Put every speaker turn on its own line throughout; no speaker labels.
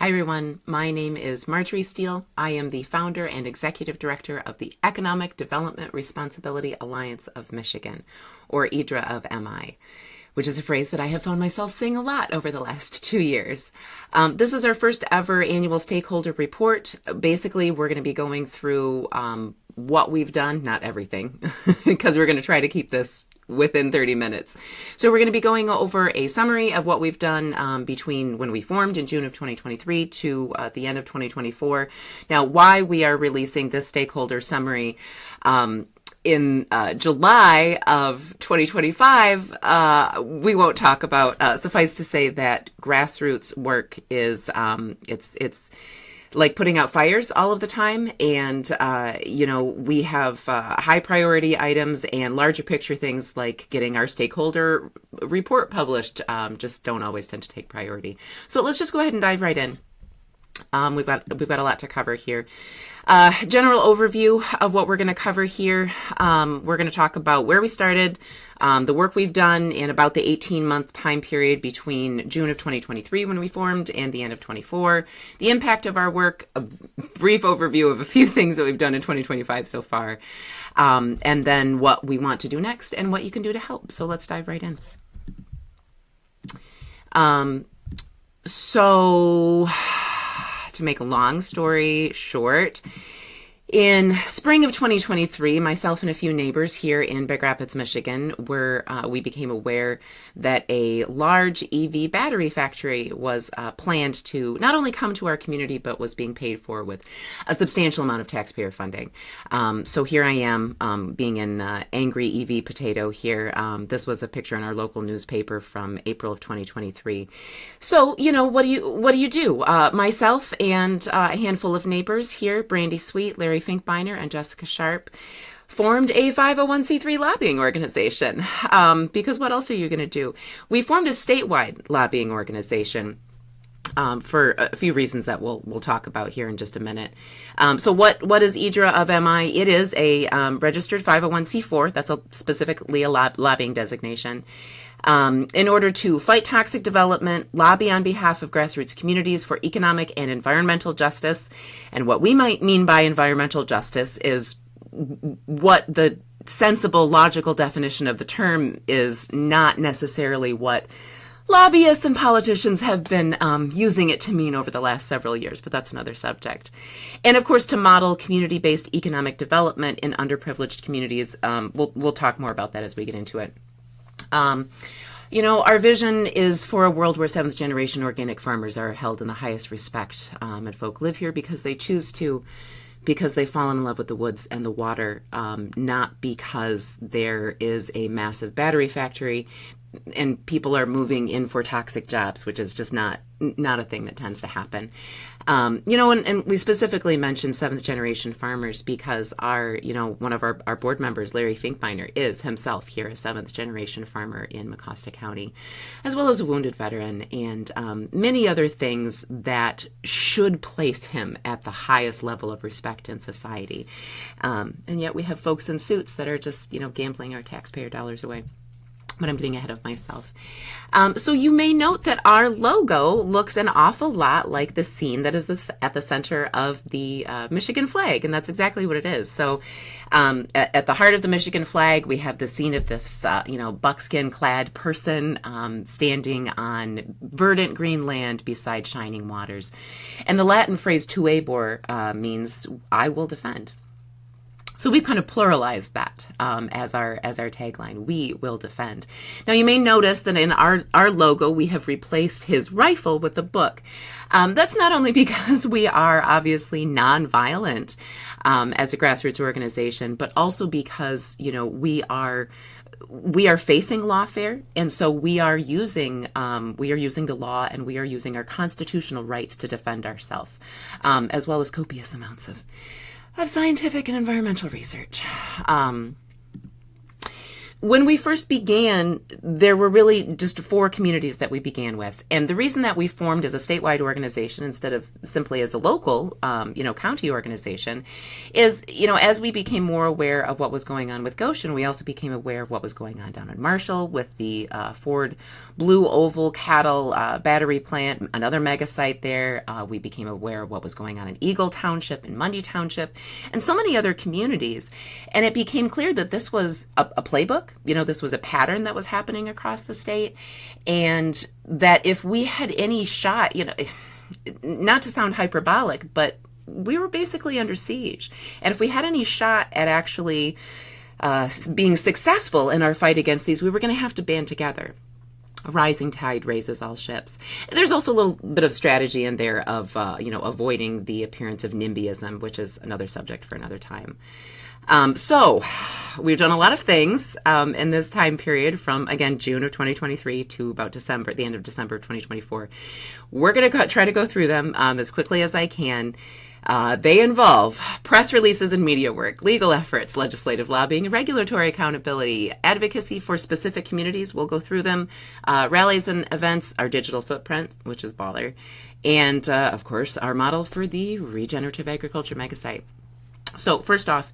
Hi everyone, my name is Marjorie Steele. I am the founder and executive director of the Economic Development Responsibility Alliance of Michigan, or EDRA of MI, which is a phrase that I have found myself saying a lot over the last 2 years. This is our first ever annual stakeholder report. Basically, we're going to be going through what we've done, not everything, because we're going to try to keep this within 30 minutes. So we're going to be going over a summary of what we've done between when we formed in June of 2023 to the end of 2024. Now, why we are releasing this stakeholder summary in July of 2025, we won't talk about. Suffice to say that grassroots work is, it's like putting out fires all of the time. And, we have high priority items and larger picture things like getting our stakeholder report published just don't always tend to take priority. So let's just go ahead and dive right in. We've got a lot to cover here. General overview of what we're going to cover here. We're going to talk about where we started, the work we've done, and about the 18-month time period between June of 2023 when we formed and the end of 24, the impact of our work, a brief overview of a few things that we've done in 2025 so far, and then what we want to do next and what you can do to help. So let's dive right in. To make a long story short, in spring of 2023, myself and a few neighbors here in Big Rapids, Michigan, we became aware that a large EV battery factory was planned to not only come to our community, but was being paid for with a substantial amount of taxpayer funding. So here I am, being an angry EV potato here. This was a picture in our local newspaper from April of 2023. So, what do you do? Myself and a handful of neighbors here, Brandy Sweet, Larry Finkbeiner, and Jessica Sharp, formed a 501c3 lobbying organization. Because what else are you going to do? We formed a statewide lobbying organization for a few reasons that we'll talk about here in just a minute. So what is EDRA of MI? It is a registered 501c4. That's specifically a lobbying designation. In order to fight toxic development, lobby on behalf of grassroots communities for economic and environmental justice. And what we might mean by environmental justice is what the sensible, logical definition of the term is, not necessarily what lobbyists and politicians have been using it to mean over the last several years, but that's another subject. And of course, to model community-based economic development in underprivileged communities. We'll talk more about that as we get into it. Our vision is for a world where seventh generation organic farmers are held in the highest respect, and folk live here because they choose to, because they fall in love with the woods and the water, not because there is a massive battery factory and people are moving in for toxic jobs, which is just not a thing that tends to happen. And we specifically mentioned seventh generation farmers because one of our board members, Larry Finkbeiner, is himself here a seventh generation farmer in Mecosta County, as well as a wounded veteran, and many other things that should place him at the highest level of respect in society. And yet we have folks in suits that are just, gambling our taxpayer dollars away. But I'm getting ahead of myself. So you may note that our logo looks an awful lot like the scene that is at the center of the Michigan flag, and that's exactly what it is. So at the heart of the Michigan flag, we have the scene of this, buckskin-clad person standing on verdant green land beside shining waters. And the Latin phrase "tu ebor" means "I will defend." So we've kind of pluralized that as our tagline. We will defend. Now you may notice that in our logo we have replaced his rifle with a book. That's not only because we are obviously nonviolent as a grassroots organization, but also because we are facing lawfare, and so we are using the law, and we are using our constitutional rights to defend ourselves, as well as copious amounts of scientific and environmental research. when we first began, there were really just 4 communities that we began with. And the reason that we formed as a statewide organization instead of simply as a local, county organization is, as we became more aware of what was going on with Gotion, we also became aware of what was going on down in Marshall with the Ford Blue Oval cattle battery plant, another mega site there. We became aware of what was going on in Eagle Township and Mundy Township and so many other communities. And it became clear that this was a playbook. This was a pattern that was happening across the state, and that if we had any shot, not to sound hyperbolic, but we were basically under siege. And if we had any shot at actually being successful in our fight against these, we were going to have to band together. A rising tide raises all ships. There's also a little bit of strategy in there of, avoiding the appearance of NIMBYism, which is another subject for another time. So we've done a lot of things in this time period from, again, June of 2023 to about December, the end of December of 2024. We're going to try to go through them as quickly as I can. They involve press releases and media work, legal efforts, legislative lobbying, regulatory accountability, advocacy for specific communities. We'll go through them. Rallies and events, our digital footprint, which is baller. And, of course, our model for the regenerative agriculture megasite. So first off,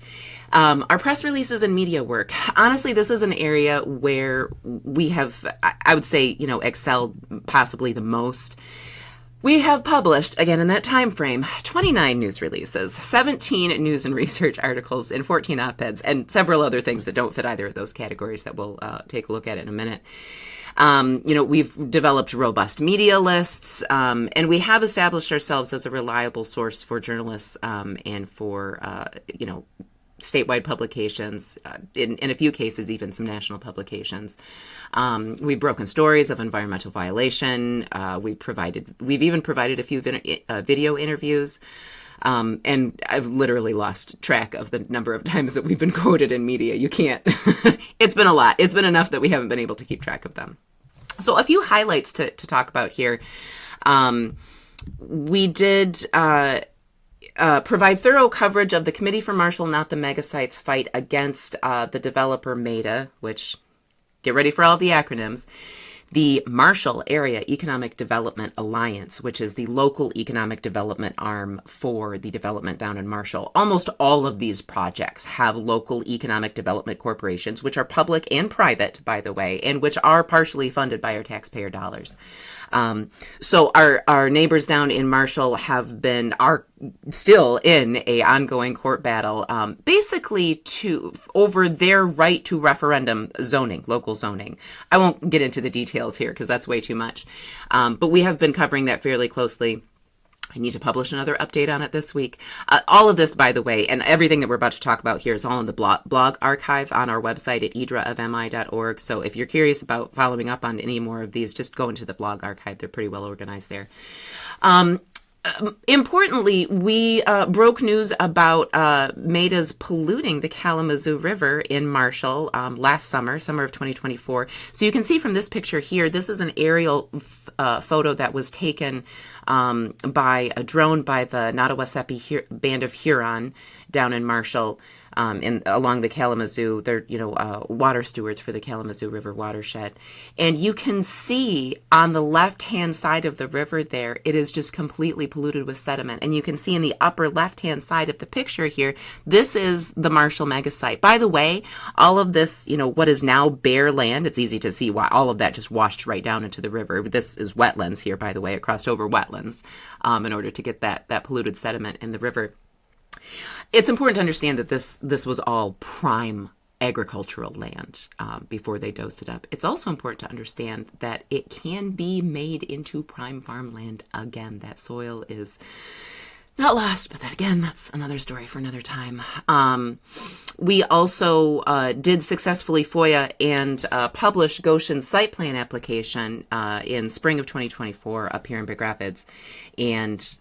our press releases and media work. Honestly, this is an area where we have, I would say, excelled possibly the most. We have published, again, in that time frame, 29 news releases, 17 news and research articles, and 14 op-eds, and several other things that don't fit either of those categories that we'll take a look at in a minute. We've developed robust media lists, and we have established ourselves as a reliable source for journalists and for, statewide publications, in a few cases, even some national publications. We've broken stories of environmental violation. We've even provided a few video interviews. And I've literally lost track of the number of times that we've been quoted in media. You can't. It's been a lot. It's been enough that we haven't been able to keep track of them. So a few highlights to talk about here. We did provide thorough coverage of the Committee for Marshall, Not the Megasites fight against the developer MEDA, which, get ready for all the acronyms, the Marshall Area Economic Development Alliance, which is the local economic development arm for the development down in Marshall. Almost all of these projects have local economic development corporations, which are public and private, by the way, and which are partially funded by our taxpayer dollars. So our neighbors down in Marshall are still in a ongoing court battle, basically over their right to referendum zoning, local zoning. I won't get into the details here because that's way too much. But we have been covering that fairly closely. I need to publish another update on it this week. All of this, by the way, and everything that we're about to talk about here is all in the blog archive on our website at edraofmi.org. So if you're curious about following up on any more of these, just go into the blog archive. They're pretty well organized there. Importantly, we broke news about MEDA's polluting the Kalamazoo River in Marshall last summer of 2024. So you can see from this picture here, this is an aerial photo that was taken by a drone by the Nottawasepi Band of Huron down in Marshall along the Kalamazoo. They're, water stewards for the Kalamazoo River watershed. And you can see on the left-hand side of the river there, it is just completely polluted with sediment. And you can see in the upper left-hand side of the picture here, this is the Marshall megasite. By the way, all of this, what is now bare land, it's easy to see why all of that just washed right down into the river. This is wetlands here, by the way. It crossed over wetlands in order to get that polluted sediment in the river. It's important to understand that this was all prime agricultural land before they dosed it up. It's also important to understand that it can be made into prime farmland again. That soil is not lost, but that's another story for another time. We also did successfully FOIA and publish Gotion's site plan application in spring of 2024 up here in Big Rapids. And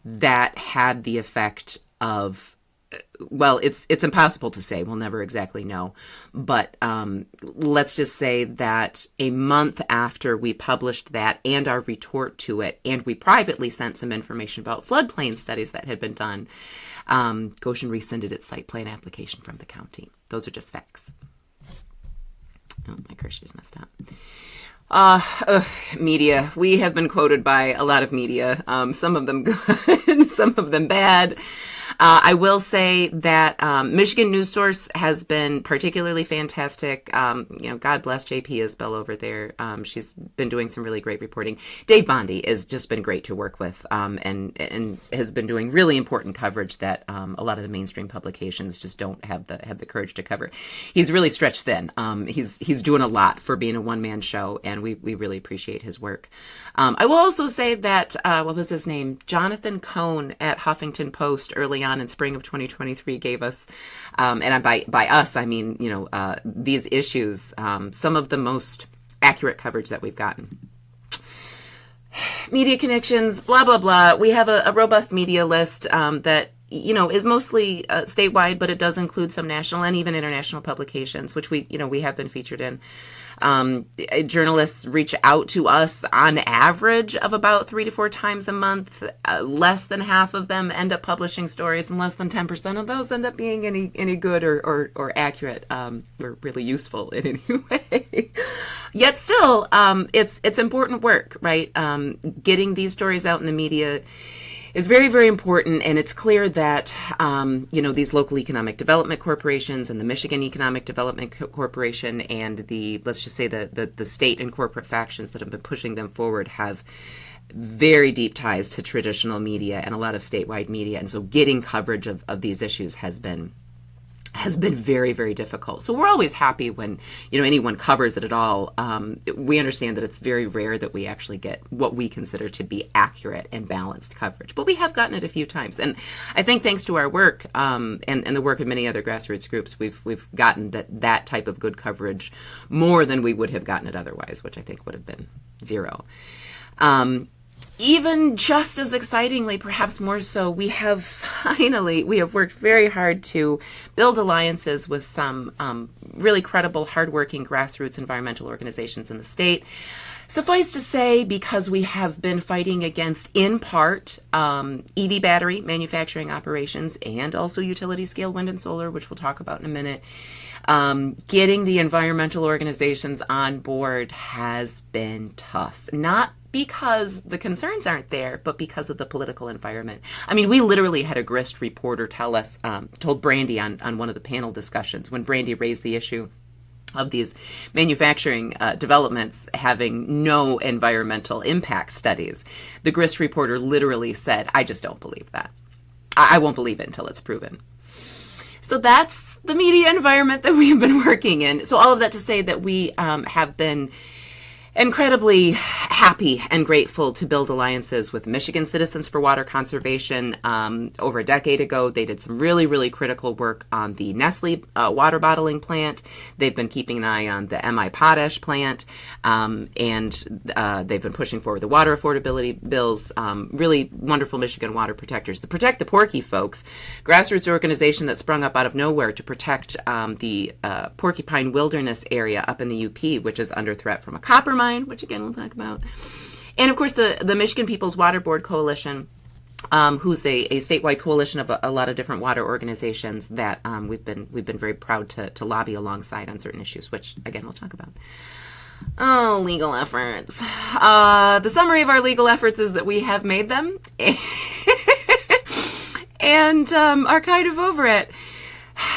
that had the effect of, well, it's impossible to say. We'll never exactly know. But let's just say that a month after we published that and our retort to it, and we privately sent some information about floodplain studies that had been done, Gotion rescinded its site plan application from the county. Those are just facts. Oh, my cursor's messed up. Media. We have been quoted by a lot of media, some of them good, some of them bad. I will say that Michigan News Source has been particularly fantastic. God bless JP Isbell over there. She's been doing some really great reporting. Dave Bondi has just been great to work with, and has been doing really important coverage that a lot of the mainstream publications just don't have the courage to cover. He's really stretched thin. He's doing a lot for being a one-man show, and we really appreciate his work. I will also say that what was his name? Jonathan Cohn at Huffington Post early on in spring of 2023 gave us, and by us I mean these issues, some of the most accurate coverage that we've gotten. Media connections, blah blah blah. We have a robust media list that is mostly statewide, but it does include some national and even international publications, which we have been featured in. Journalists reach out to us on average of about 3 to 4 times a month. Less than half of them end up publishing stories, and less than 10% of those end up being any good or accurate or really useful in any way. Yet still, it's important work, right? Getting these stories out in the media is very, very important, and it's clear that these local economic development corporations and the Michigan Economic Development Corporation and let's just say the state and corporate factions that have been pushing them forward have very deep ties to traditional media and a lot of statewide media, and so getting coverage of these issues has been very, very difficult. So we're always happy when anyone covers it at all. We understand that it's very rare that we actually get what we consider to be accurate and balanced coverage, but we have gotten it a few times. And I think thanks to our work and the work of many other grassroots groups, we've gotten that type of good coverage more than we would have gotten it otherwise, which I think would have been zero. Even just as excitingly, perhaps more so, we have worked very hard to build alliances with some really credible, hardworking grassroots environmental organizations in the state. Suffice to say, because we have been fighting against, in part, EV battery manufacturing operations and also utility scale wind and solar, which we'll talk about in a minute, getting the environmental organizations on board has been tough. Not because the concerns aren't there, but because of the political environment. I mean, we literally had a grist reporter told Brandy on one of the panel discussions when Brandy raised the issue of these manufacturing developments having no environmental impact studies. The grist reporter literally said, "I just don't believe that. I won't believe it until it's proven." So that's the media environment that we've been working in. So all of that to say that we have been incredibly happy and grateful to build alliances with Michigan Citizens for Water Conservation. Over a decade ago, they did some really, really critical work on the Nestle water bottling plant. They've been keeping an eye on the MI Potash plant, and they've been pushing forward the water affordability bills. Really wonderful Michigan water protectors. The Protect the Porky folks, grassroots organization that sprung up out of nowhere to protect the Porcupine Wilderness area up in the UP, which is under threat from a copper mine, which again we'll talk about. And of course the Michigan People's Water Board Coalition, who's a statewide coalition of a lot of different water organizations that we've been very proud to lobby alongside on certain issues, which again we'll talk about. Oh, legal efforts. The summary of our legal efforts is that we have made them and are kind of over it.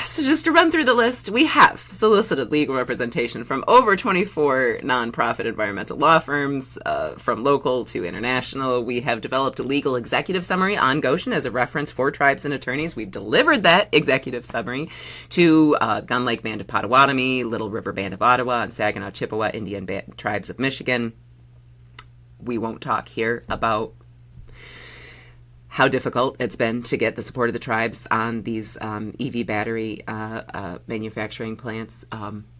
So just to run through the list, we have solicited legal representation from over 24 nonprofit environmental law firms, from local to international. We have developed a legal executive summary on Gotion as a reference for tribes and attorneys. We've delivered that executive summary to Gun Lake Band of Potawatomi, Little River Band of Ottawa, and Saginaw Chippewa Indian Tribes of Michigan. We won't talk here about how difficult it's been to get the support of the tribes on these EV battery manufacturing plants,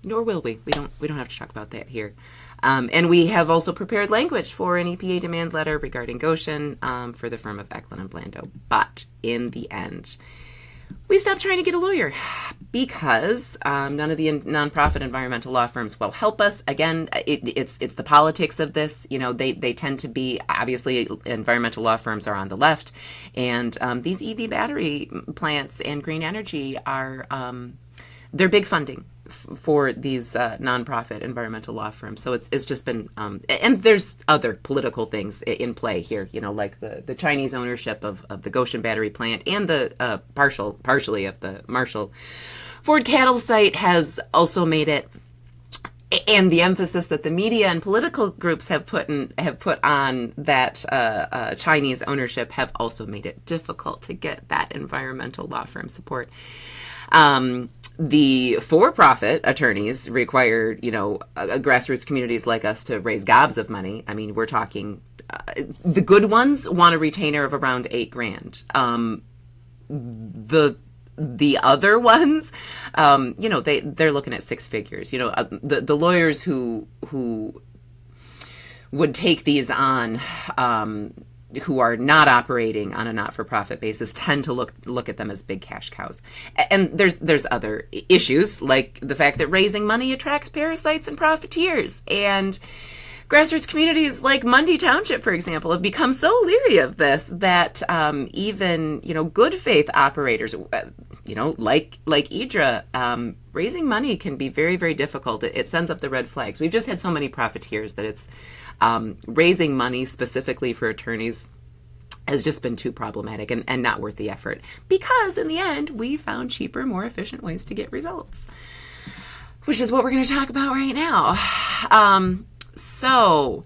nor will we. We don't have to talk about that here. And we have also prepared language for an EPA demand letter regarding Gotion for the firm of Eklund and Blando. But in the end, we stopped trying to get a lawyer because none of the nonprofit environmental law firms will help us. Again, it's the politics of this. They tend to be, obviously, environmental law firms are on the left, and these EV battery plants and green energy are they're big funding for these nonprofit environmental law firms. So it's just been, and there's other political things in play here, like the Chinese ownership of the Gotion battery plant and the partially of the Marshall Ford cattle site has also made it, and the emphasis that the media and political groups have put on that Chinese ownership have also made it difficult to get that environmental law firm support. The for-profit attorneys require, grassroots communities like us to raise gobs of money. I mean, we're talking, the good ones want a retainer of around $8,000. The other ones, they're looking at six figures. The lawyers who would take these on, who are not operating on a not-for-profit basis, tend to look at them as big cash cows. And there's other issues, like the fact that raising money attracts parasites and profiteers. And grassroots communities like Mundy Township, for example, have become so leery of this that even good faith operators, like EDRA, raising money can be very, very difficult. It sends up the red flags. We've just had so many profiteers that it's raising money specifically for attorneys has just been too problematic and not worth the effort, because in the end we found cheaper, more efficient ways to get results, which is what we're going to talk about right now. So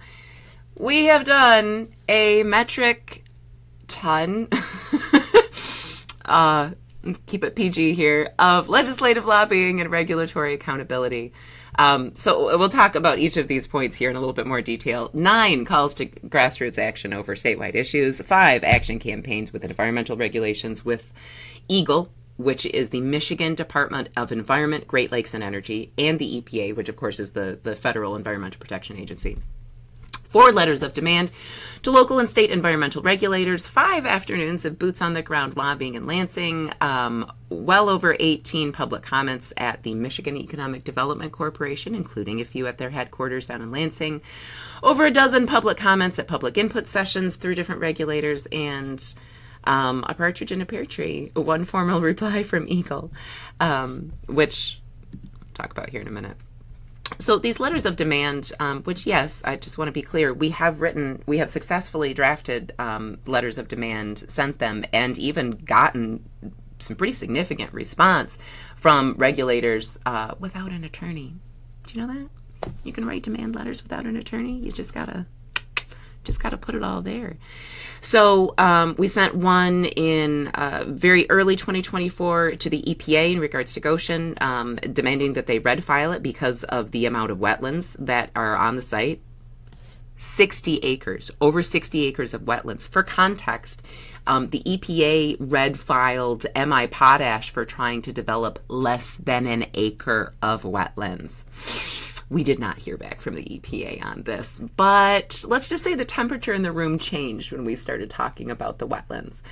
we have done a metric ton, keep it PG here, of legislative lobbying and regulatory accountability. So we'll talk about each of these points here in a little bit more detail. 9, calls to grassroots action over statewide issues. 5, action campaigns with environmental regulations with EGLE, which is the Michigan Department of Environment, Great Lakes, and Energy, and the EPA, which of course is the Federal Environmental Protection Agency. 4 letters of demand to local and state environmental regulators. 5 afternoons of boots on the ground lobbying in Lansing. Well over 18 public comments at the Michigan Economic Development Corporation, including a few at their headquarters down in Lansing. Over a dozen public comments at public input sessions through different regulators, and a partridge in a pear tree. 1 formal reply from EGLE, which I'll talk about here in a minute. So these letters of demand, which, yes, I just want to be clear, we have successfully drafted letters of demand, sent them, and even gotten some pretty significant response from regulators without an attorney. Do you know that? You can write demand letters without an attorney. You just gotta put it all there. So we sent one in very early 2024 to the EPA in regards to Gotion, demanding that they red file it because of the amount of wetlands that are on the site. 60 acres, over 60 acres of wetlands. For context, the EPA red filed MI Potash for trying to develop less than an acre of wetlands. We did not hear back from the EPA on this, but let's just say the temperature in the room changed when we started talking about the wetlands.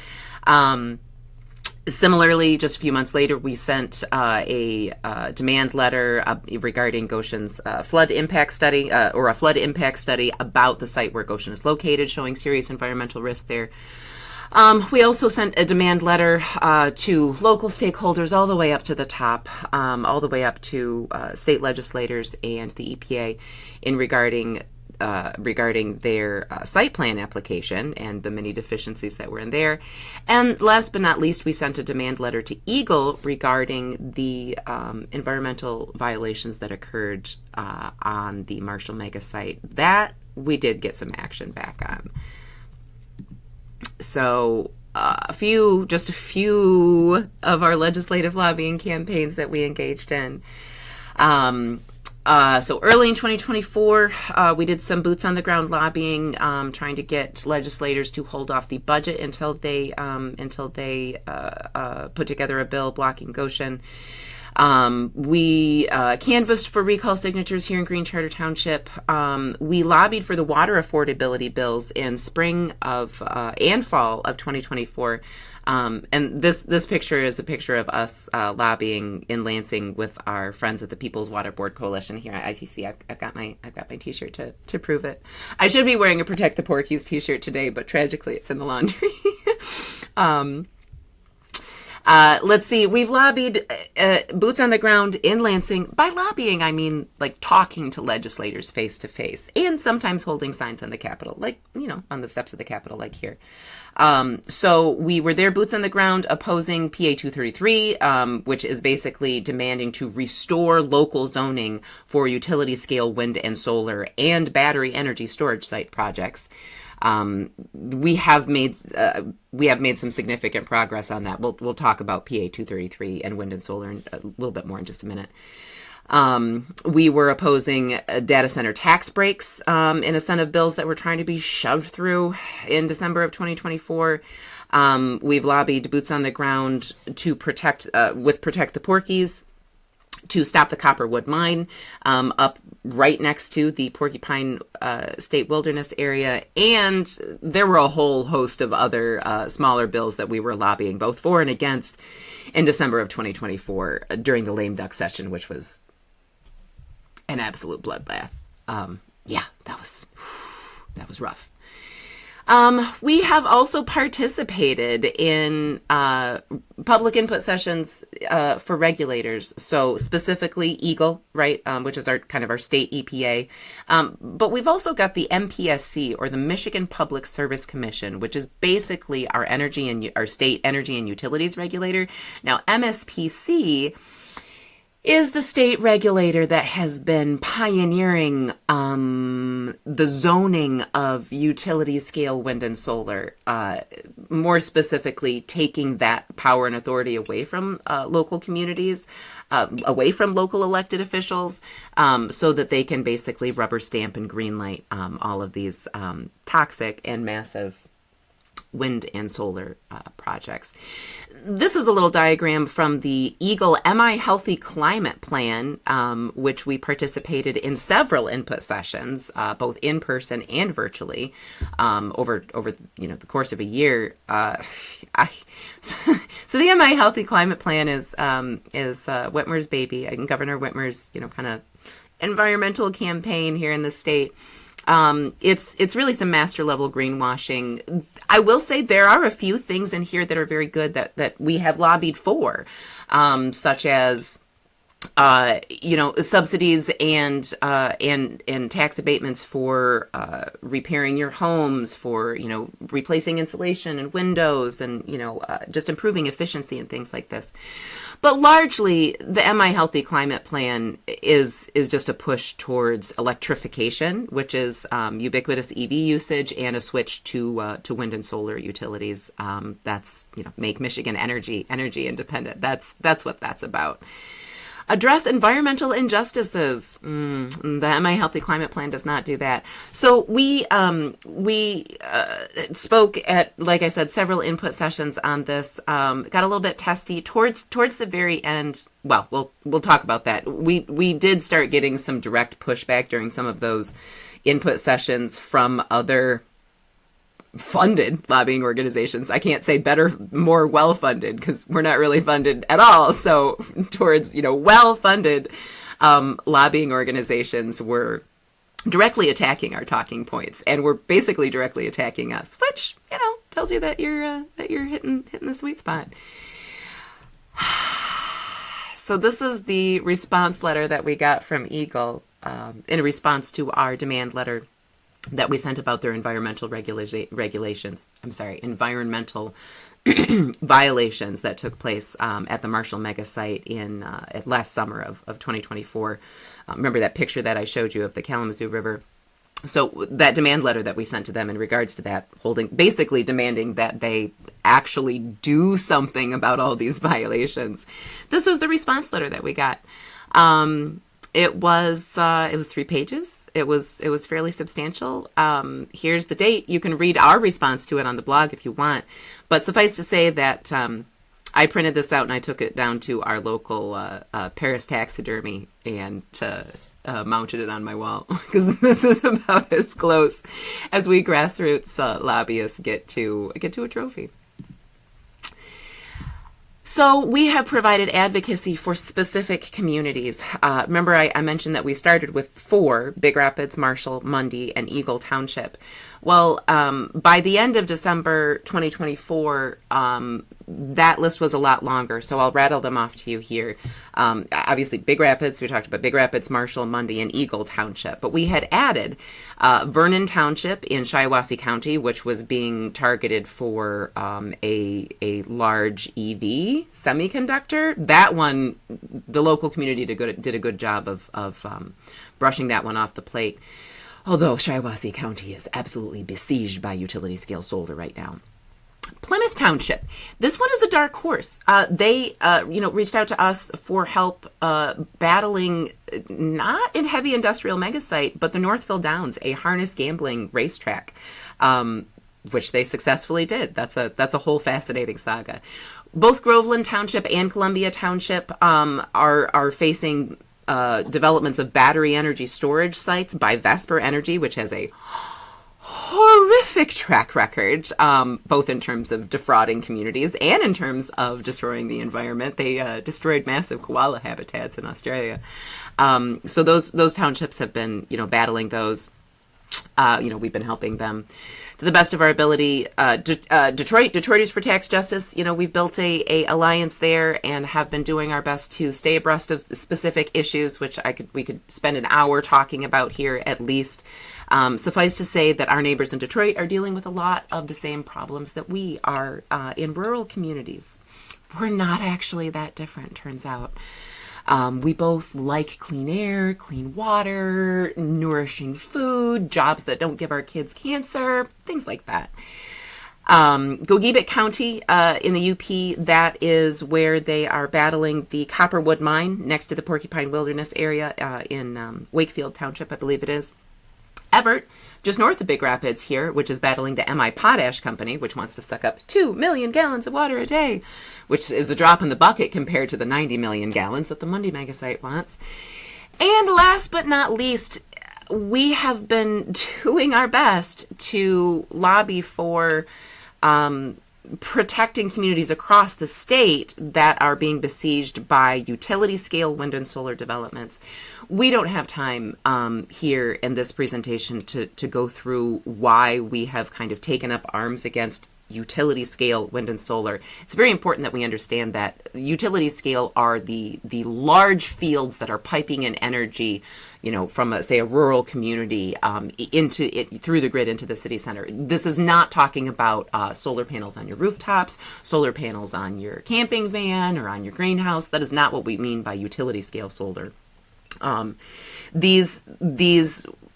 Similarly, just a few months later, we sent a demand letter regarding Gotion's flood impact study, or a flood impact study about the site where Gotion is located, showing serious environmental risk there. We also sent a demand letter to local stakeholders all the way up to the top, all the way up to state legislators and the EPA in regarding their site plan application and the many deficiencies that were in there. And last but not least, we sent a demand letter to EGLE regarding the environmental violations that occurred on the Marshall mega site. That we did get some action back on. So just a few of our legislative lobbying campaigns that we engaged in. So early in 2024, we did some boots on the ground lobbying, trying to get legislators to hold off the budget until they put together a bill blocking Gotion. We canvassed for recall signatures here in Green Charter Township. We lobbied for the water affordability bills in spring of and fall of 2024. And this picture is a picture of us lobbying in Lansing with our friends at the People's Water Board Coalition here at ITC. I've got my T-shirt to prove it. I should be wearing a Protect the Porkies T-shirt today, but tragically it's in the laundry. Let's see. We've lobbied boots on the ground in Lansing. By lobbying, I mean like talking to legislators face to face, and sometimes holding signs on the Capitol, like, on the steps of the Capitol, like here. So we were there, boots on the ground, opposing PA 233, which is basically demanding to restore local zoning for utility scale wind and solar and battery energy storage site projects. We have made some significant progress on that. We'll talk about PA 233 and wind and solar a little bit more in just a minute. We were opposing data center tax breaks in a set of bills that were trying to be shoved through in December of 2024. We've lobbied boots on the ground to protect the Porkies, to stop the Copperwood Mine up right next to the Porcupine State Wilderness area. And there were a whole host of other smaller bills that we were lobbying both for and against in December of 2024 during the lame duck session, which was an absolute bloodbath. That was rough. We have also participated in public input sessions for regulators. So specifically EGLE, right, which is our state EPA. But we've also got the MPSC, or the Michigan Public Service Commission, which is basically our state energy and utilities regulator. Now, MSPC is the state regulator that has been pioneering the zoning of utility scale wind and solar, more specifically taking that power and authority away from local communities, away from local elected officials, so that they can basically rubber stamp and green light all of these toxic and massive wind and solar projects. This is a little diagram from the EGLE MI Healthy Climate Plan, which we participated in several input sessions, both in person and virtually, over the course of a year. So the MI Healthy Climate Plan is Whitmer's baby, and Governor Whitmer's kind of environmental campaign here in the state. It's really some master level greenwashing. I will say there are a few things in here that are very good that we have lobbied for, such as subsidies and tax abatements for repairing your homes, for replacing insulation and windows, and just improving efficiency and things like this. But largely, the MI Healthy Climate Plan is just a push towards electrification, which is ubiquitous EV usage and a switch to wind and solar utilities. That's make Michigan energy independent. That's what that's about. Address environmental injustices. The MI Healthy Climate Plan does not do that. So we spoke at, like I said, several input sessions on this. Got a little bit testy towards the very end. Well, we'll talk about that. We did start getting some direct pushback during some of those input sessions from other funded lobbying organizations. I can't say better, more well-funded, because we're not really funded at all. So towards, well-funded lobbying organizations were directly attacking our talking points, and were basically directly attacking us, which, tells you that you're hitting the sweet spot. So this is the response letter that we got from EGLE in response to our demand letter that we sent about their environmental environmental violations that took place at the Marshall mega site at last summer of 2024. Remember that picture that I showed you of the Kalamazoo River? So that demand letter that we sent to them in regards to that, basically demanding that they actually do something about all these violations. This was the response letter that we got. It was 3 pages. It was fairly substantial. Here's the date. You can read our response to it on the blog if you want. But suffice to say that I printed this out and I took it down to our local Paris taxidermy and mounted it on my wall, because this is about as close as we grassroots lobbyists get to a trophy. So we have provided advocacy for specific communities. Remember, I mentioned that we started with 4: Big Rapids, Marshall, Mundy, and Eagle Township. Well, by the end of December 2024, that list was a lot longer, so I'll rattle them off to you here. Obviously, Big Rapids, we talked about Big Rapids, Marshall, Mundy, and Eagle Township. But we had added Vernon Township in Shiawassee County, which was being targeted for a large EV semiconductor. That one, the local community did a good job of brushing that one off the plate. Although Shiawassee County is absolutely besieged by utility-scale solar right now. Plymouth Township. This one is a dark horse. They reached out to us for help battling, not in heavy industrial megasite, but the Northville Downs, a harness gambling racetrack, which they successfully did. That's a whole fascinating saga. Both Groveland Township and Columbia Township are facing developments of battery energy storage sites by Vesper Energy, which has a horrific track record, both in terms of defrauding communities and in terms of destroying the environment. They destroyed massive koala habitats in Australia. So those townships have been, battling those. We've been helping them to the best of our ability. Detroiters for Tax Justice, we've built a alliance there and have been doing our best to stay abreast of specific issues, which we could spend an hour talking about here at least. Suffice to say that our neighbors in Detroit are dealing with a lot of the same problems that we are in rural communities. We're not actually that different, turns out. We both like clean air, clean water, nourishing food, jobs that don't give our kids cancer, things like that. Gogebic County in the UP, that is where they are battling the Copperwood Mine next to the Porcupine Wilderness area in Wakefield Township, I believe it is. Everett, just north of Big Rapids here, which is battling the MI Potash Company, which wants to suck up 2 million gallons of water a day, which is a drop in the bucket compared to the 90 million gallons that the Mundy megasite wants. And last but not least, we have been doing our best to lobby for protecting communities across the state that are being besieged by utility-scale wind and solar developments. We don't have time here in this presentation to go through why we have kind of taken up arms against utility scale wind and solar. It's very important that we understand that utility scale are the large fields that are piping in energy, from a rural community into it through the grid into the city center. This is not talking about solar panels on your rooftops, solar panels on your camping van or on your greenhouse. That is not what we mean by utility scale solar. These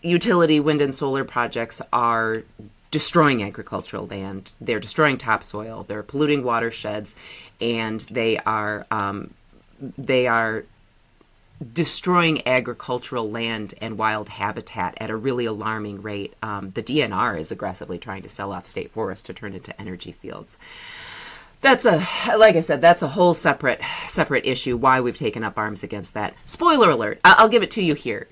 utility wind and solar projects are destroying agricultural land. They're destroying topsoil. They're polluting watersheds, and they are destroying agricultural land and wild habitat at a really alarming rate. The DNR is aggressively trying to sell off state forests to turn into energy fields. Like I said, that's a whole separate issue, why we've taken up arms against that. Spoiler alert, I'll give it to you here,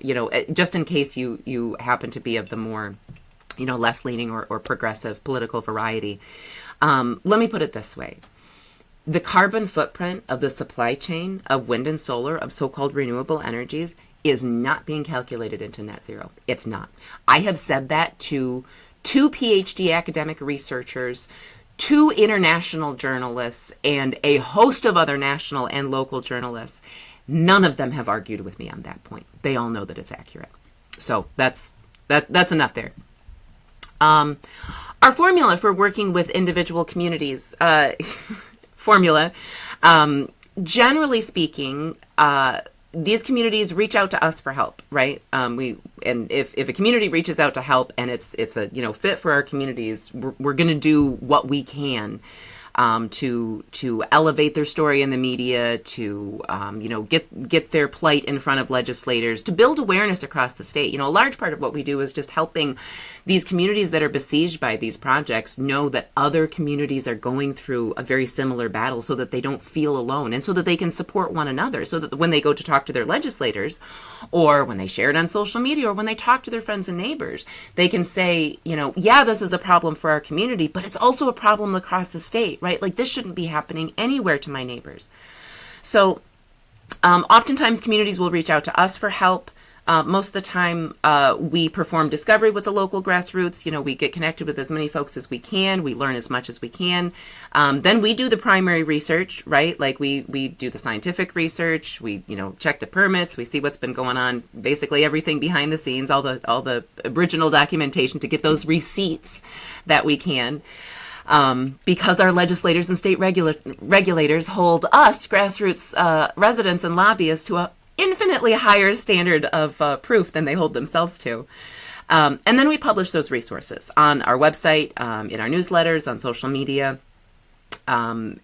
just in case you happen to be of the more, left-leaning or progressive political variety. Let me put it this way. The carbon footprint of the supply chain of wind and solar, of so-called renewable energies, is not being calculated into net zero. It's not. I have said that to 2 PhD academic researchers, 2 international journalists, and a host of other national and local journalists. None of them have argued with me on that point. They all know that it's accurate. So that's enough there. Our formula for working with individual communities, generally speaking, these communities reach out to us for help, right? If a community reaches out to help and it's a fit for our communities, we're going to do what we can to elevate their story in the media, to get their plight in front of legislators, to build awareness across the state. A large part of what we do is just helping these communities that are besieged by these projects know that other communities are going through a very similar battle, so that they don't feel alone, and so that they can support one another, so that when they go to talk to their legislators, or when they share it on social media, or when they talk to their friends and neighbors, they can say, yeah, this is a problem for our community, but it's also a problem across the state, right? Like, this shouldn't be happening anywhere to my neighbors. So oftentimes communities will reach out to us for help. Most of the time, we perform discovery with the local grassroots. We get connected with as many folks as we can. We learn as much as we can. Then we do the primary research, right? Like we do the scientific research. We, check the permits. We see what's been going on, basically everything behind the scenes, all the original documentation to get those receipts that we can. Because our legislators and state regulators hold us, grassroots residents and lobbyists, to a infinitely higher standard of proof than they hold themselves to. And then we publish those resources on our website, in our newsletters, on social media. And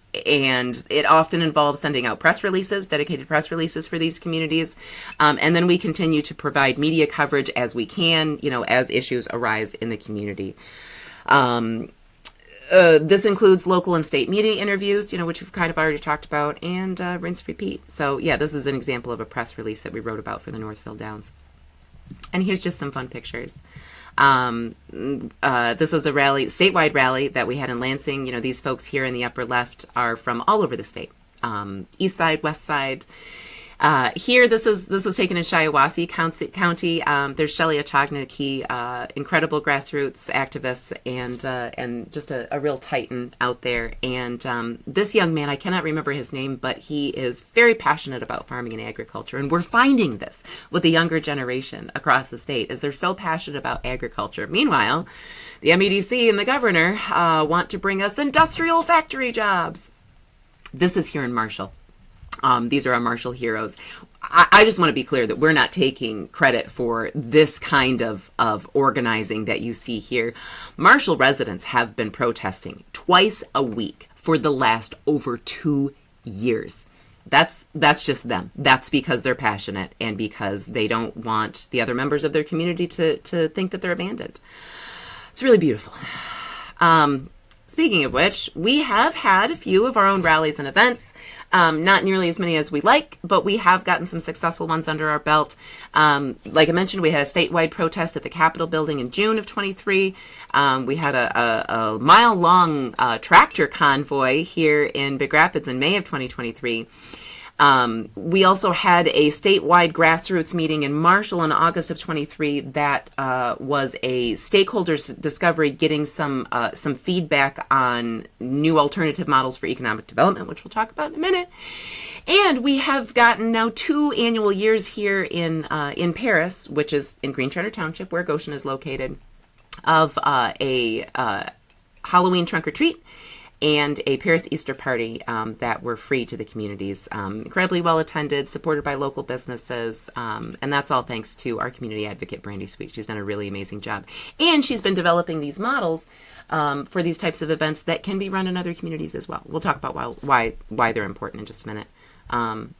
it often involves sending out press releases, dedicated press releases for these communities. And then we continue to provide media coverage as we can, as issues arise in the community. This includes local and state media interviews, which we've kind of already talked about, and rinse repeat. So yeah, this is an example of a press release that we wrote about for the Northfield Downs. And here's just some fun pictures. This is a rally, statewide rally that we had in Lansing. These folks here in the upper left are from all over the state, east side, west side. Here, this was taken in Shiawassee County. There's Shelley Achagnaki, incredible grassroots activists and just a real titan out there. And this young man, I cannot remember his name, but he is very passionate about farming and agriculture. And we're finding this with the younger generation across the state, as they're so passionate about agriculture. Meanwhile, the MEDC and the governor want to bring us industrial factory jobs. This is here in Marshall. These are our Marshall heroes. I just want to be clear that we're not taking credit for this kind of organizing that you see here. Marshall residents have been protesting twice a week for the last over 2 years. That's just them. That's because they're passionate and because they don't want the other members of their community to think that they're abandoned. It's really beautiful. Speaking of which, we have had a few of our own rallies and events, not nearly as many as we like, but we have gotten some successful ones under our belt. Like I mentioned, we had a statewide protest at the Capitol building in June of 23. We had a mile-long tractor convoy here in Big Rapids in May of 2023. We also had a statewide grassroots meeting in Marshall in August of 23 that was a stakeholders discovery, getting some feedback on new alternative models for economic development, which we'll talk about in a minute. And we have gotten now 2 annual years here in Paris, which is in Green Charter Township, where Gotion is located, of a Halloween trunk or treat and a Paris Easter party that were free to the communities. Incredibly well attended, supported by local businesses, and that's all thanks to our community advocate, Brandy Sweet. She's done a really amazing job. And she's been developing these models for these types of events that can be run in other communities as well. We'll talk about why they're important in just a minute.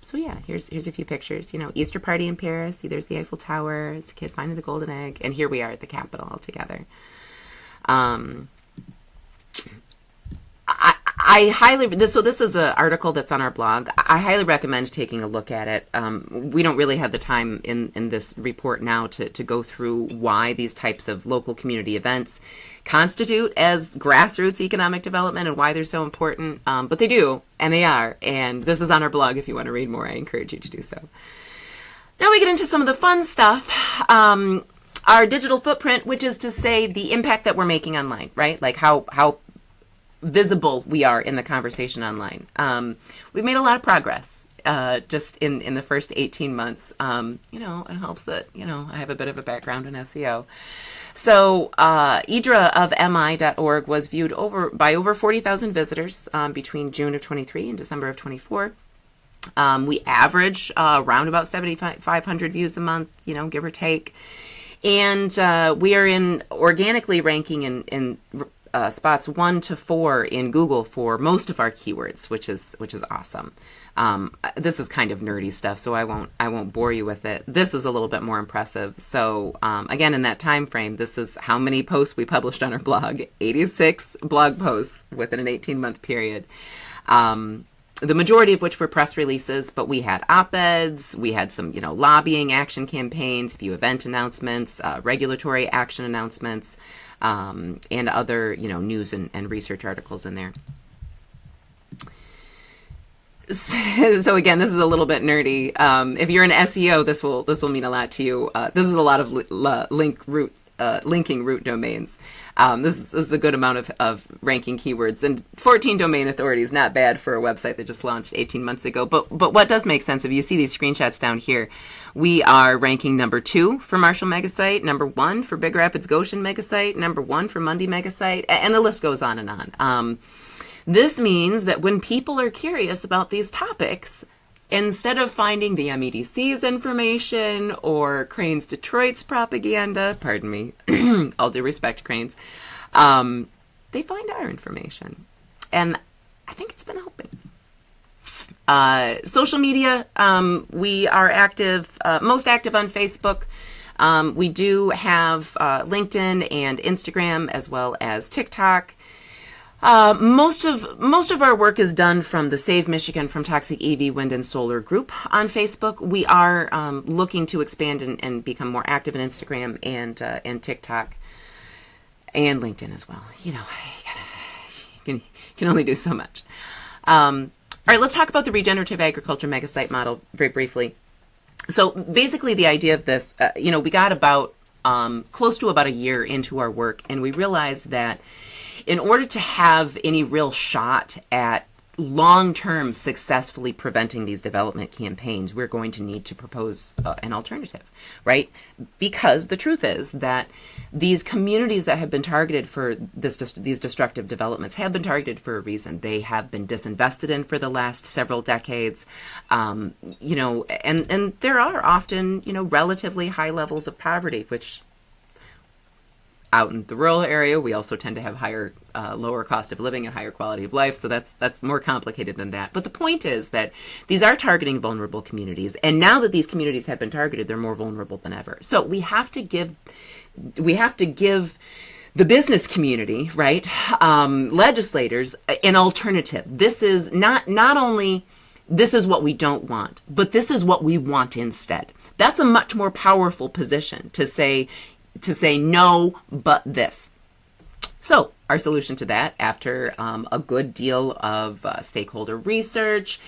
So yeah, here's a few pictures. Easter party in Paris. See, there's the Eiffel Tower. It's a kid finding the golden egg. And here we are at the Capitol all together. I highly, this is an article that's on our blog. I highly recommend taking a look at it. We don't really have the time in this report now to go through why these types of local community events constitute as grassroots economic development and why they're so important. But they do, and they are. And this is on our blog if you want to read more. I encourage you to do so. Now we get into some of the fun stuff. Our digital footprint, which is to say the impact that we're making online, right? Like how visible we are in the conversation online. We've made a lot of progress just in the first 18 months. It helps that, I have a bit of a background in SEO. So EDRA of MI.org was viewed by over 40,000 visitors between June of 23 and December of 24. We average around about 7,500 views a month, give or take. And we are organically ranking in spots 1 to 4 in Google for most of our keywords, which is awesome. This is kind of nerdy stuff, so I won't bore you with it. This is a little bit more impressive. So again, in that time frame, this is how many posts we published on our blog: 86 blog posts within an 18-month period. The majority of which were press releases, but we had op-eds, we had some, lobbying action campaigns, a few event announcements, regulatory action announcements, and other, news and research articles in there. So again, this is a little bit nerdy. If you're an SEO, this will mean a lot to you. This is a lot of linking root domains. This is a good amount of ranking keywords, and 14 domain authority is not bad for a website that just launched 18 months ago. But what does make sense, if you see these screenshots down here, we are ranking number 2 for Marshall Megasite, number 1 for Big Rapids Gotion Megasite, number 1 for Mundy Megasite, and the list goes on and on. This means that when people are curious about these topics, instead of finding the MEDC's information or Cranes Detroit's propaganda, pardon me, all due respect, Cranes, they find our information. And I think it's been helping. Social media, we are active, most active on Facebook. We do have LinkedIn and Instagram, as well as TikTok. Most of our work is done from the Save Michigan from Toxic EV, Wind, and Solar group on Facebook. We are looking to expand and become more active in Instagram and TikTok and LinkedIn as well. You know, you can only do so much. All right, let's talk about the regenerative agriculture megasite model very briefly. So basically, the idea of this, we got about close to about a year into our work, and we realized that in order to have any real shot at long-term successfully preventing these development campaigns, we're going to need to propose an alternative, right? Because the truth is that these communities that have been targeted for these destructive developments have been targeted for a reason. They have been disinvested in for the last several decades, and there are often, relatively high levels of poverty, which out in the rural area, we also tend to have lower cost of living and higher quality of life. So that's more complicated than that. But the point is that these are targeting vulnerable communities. And now that these communities have been targeted, they're more vulnerable than ever. So we have to give the business community, right, legislators, an alternative. This is not only this is what we don't want, but this is what we want instead. That's a much more powerful position to say no, but this. So our solution to that, after a good deal of stakeholder research,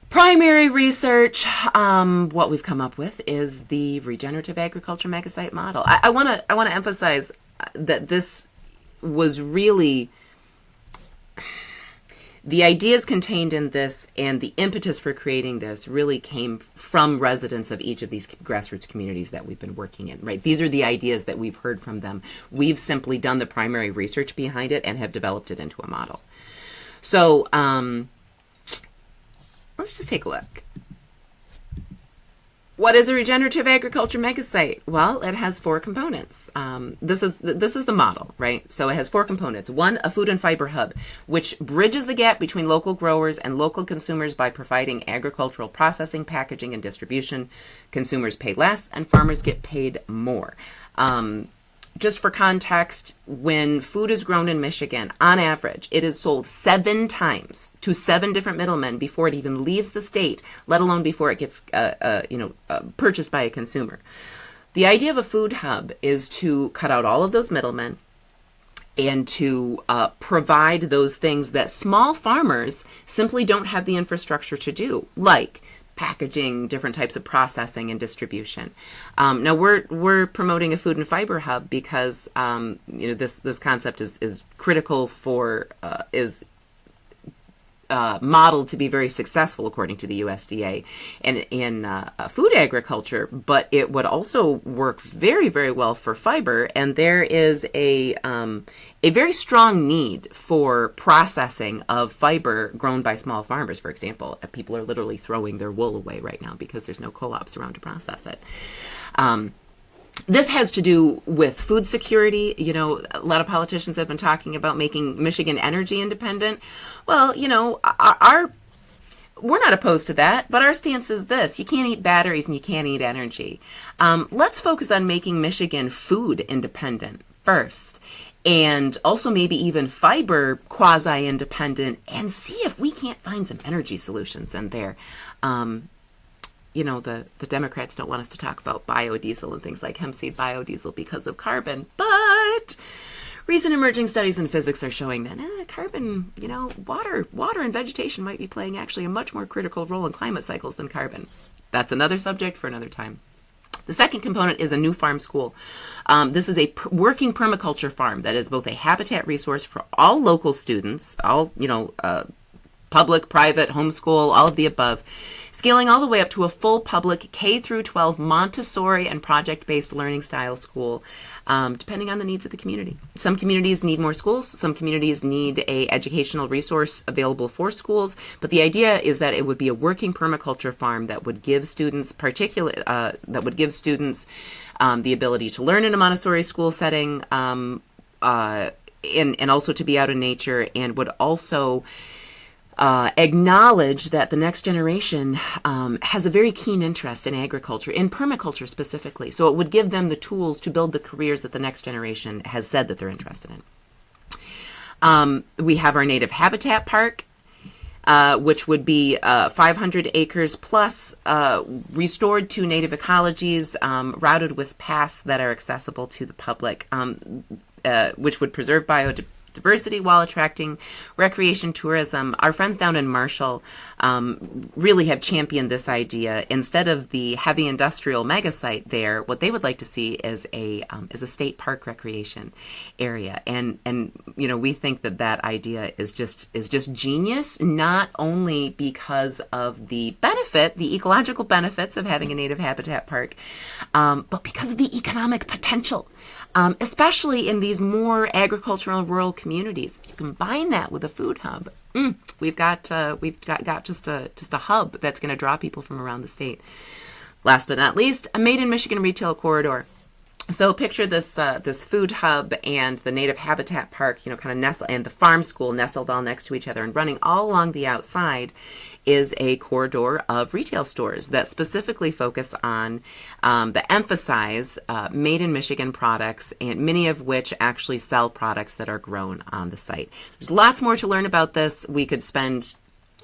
primary research, what we've come up with is the regenerative agriculture megasite model. I want to emphasize that this was really the ideas contained in this, and the impetus for creating this really came from residents of each of these grassroots communities that we've been working in, right? These are the ideas that we've heard from them. We've simply done the primary research behind it and have developed it into a model. So let's just take a look. What is a regenerative agriculture megasite? Well, it has 4 components. This is the model, right? So it has 4 components. 1, a food and fiber hub, which bridges the gap between local growers and local consumers by providing agricultural processing, packaging, and distribution. Consumers pay less and farmers get paid more. Just for context, when food is grown in Michigan, on average, it is sold 7 times to 7 different middlemen before it even leaves the state, let alone before it gets purchased by a consumer. The idea of a food hub is to cut out all of those middlemen and to provide those things that small farmers simply don't have the infrastructure to do, like packaging, different types of processing and distribution. Now we're promoting a food and fiber hub because this concept is critical for is modeled to be very successful according to the USDA and in food agriculture, but it would also work very, very well for fiber. And there is a very strong need for processing of fiber grown by small farmers, for example. People are literally throwing their wool away right now because there's no co-ops around to process it. This has to do with food security. A lot of politicians have been talking about making Michigan energy independent. Well, we're not opposed to that, but our stance is this: you can't eat batteries and you can't eat energy. Let's focus on making Michigan food independent first, and also maybe even fiber quasi-independent, and see if we can't find some energy solutions in there. The Democrats don't want us to talk about biodiesel and things like hemp seed biodiesel because of carbon, but recent emerging studies in physics are showing that carbon, water and vegetation might be playing actually a much more critical role in climate cycles than carbon. That's another subject for another time. The second component is a new farm school. This is a working permaculture farm that is both a habitat resource for all local students, all, public, private, homeschool, all of the above, scaling all the way up to a full public K through 12 Montessori and project-based learning style school, depending on the needs of the community. Some communities need more schools. Some communities need a educational resource available for schools. But the idea is that it would be a working permaculture farm that would give students the ability to learn in a Montessori school setting, and also to be out in nature, and would also acknowledge that the next generation has a very keen interest in agriculture, in permaculture specifically. So it would give them the tools to build the careers that the next generation has said that they're interested in. We have our native habitat park, which would be 500 acres plus, restored to native ecologies, routed with paths that are accessible to the public, which would preserve biodiversity while attracting recreation tourism. Our friends down in Marshall really have championed this idea. Instead of the heavy industrial mega site there, what they would like to see is a state park recreation area. And we think that idea is just genius, not only because of the ecological benefits of having a native habitat park, but because of the economic potential. Especially in these more agricultural and rural communities. If you combine that with a food hub, we've got just a hub that's going to draw people from around the state. Last but not least, a Made in Michigan retail corridor. So picture this food hub and the native habitat park, kind of nestled, and the farm school nestled all next to each other, and running all along the outside is a corridor of retail stores that specifically focus on that emphasize made in Michigan products, and many of which actually sell products that are grown on the site. There's lots more to learn about this. We could spend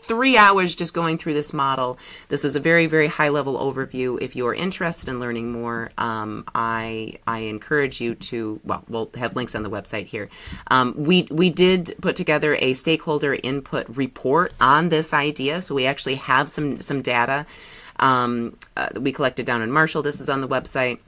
3 hours just going through this model. This is a very, very high-level overview. If you are interested in learning more, I encourage you to, we'll have links on the website here. We did put together a stakeholder input report on this idea, so we actually have some data that we collected down in Marshall. This is on the website.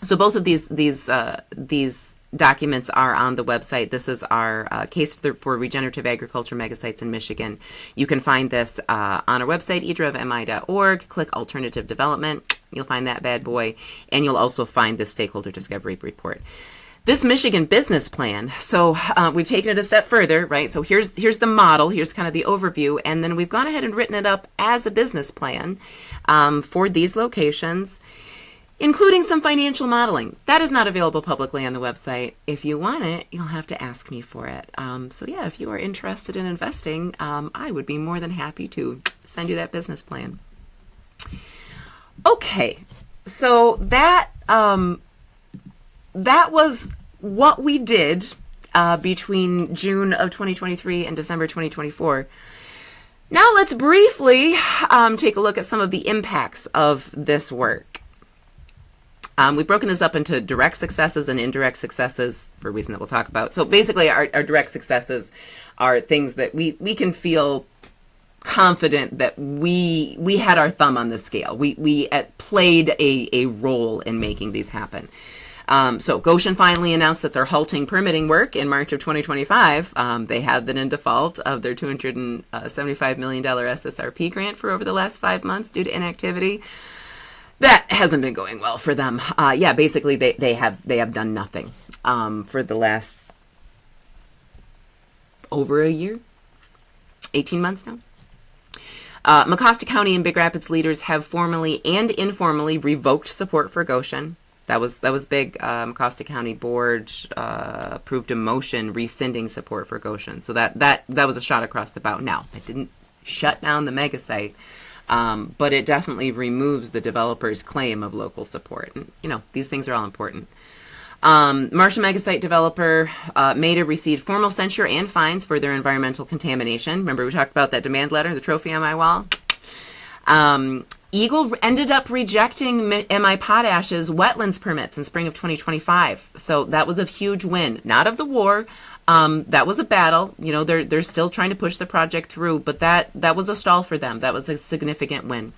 So both of these documents are on the website. This is our case for regenerative agriculture megasites in Michigan. You can find this on our website, edravmi.org. Click Alternative Development. You'll find that bad boy. And you'll also find the Stakeholder Discovery Report. This Michigan business plan, so we've taken it a step further, right? So here's the model, here's kind of the overview, and then we've gone ahead and written it up as a business plan for these locations, including some financial modeling. That is not available publicly on the website. If you want it, you'll have to ask me for it. So yeah, if you are interested in investing, I would be more than happy to send you that business plan. Okay, so that was what we did between June of 2023 and December 2024. Now let's briefly take a look at some of the impacts of this work. We've broken this up into direct successes and indirect successes for a reason that we'll talk about. So basically our direct successes are things that we can feel confident that we had our thumb on the scale. We played a role in making these happen. So Gotion finally announced that they're halting permitting work in March of 2025. They have been in default of their $275 million SSRP grant for over the last 5 months due to inactivity. That hasn't been going well for them. Basically they have done nothing for the last over a year, 18 months now. Mecosta County and Big Rapids leaders have formally and informally revoked support for Gotion. That was big. Mecosta County Board approved a motion rescinding support for Gotion. So that was a shot across the bow. Now, it didn't shut down the mega site, but it definitely removes the developer's claim of local support. And, these things are all important. Marshall Megasite developer Maida received formal censure and fines for their environmental contamination. Remember we talked about that demand letter, the trophy on my wall? Eagle ended up rejecting MI Potash's wetlands permits in spring of 2025. So that was a huge win, not of the war. That was a battle. You know, they're still trying to push the project through, but that was a stall for them. That was a significant win.